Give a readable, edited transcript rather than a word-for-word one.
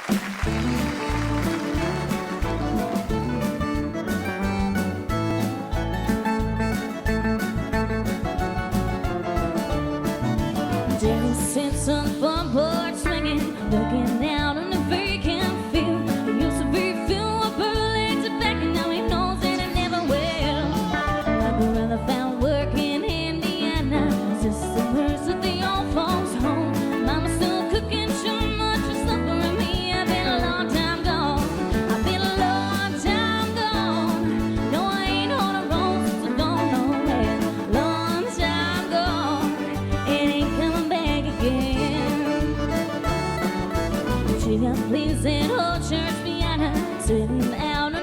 Jerry sits on the front porch swinging, looking out on the vacant field. It used to be filled with pearly tobacco, now he knows that it never will. My brother found work in Indiana, sister works at the old folks' home. Mama's still cooking too much for supper, and me, I've been a long time gone. I've been a long time gone. No, I ain't on the road, so don't know where. Long time gone, it ain't coming back again. She got pleased at old church piano, sitting out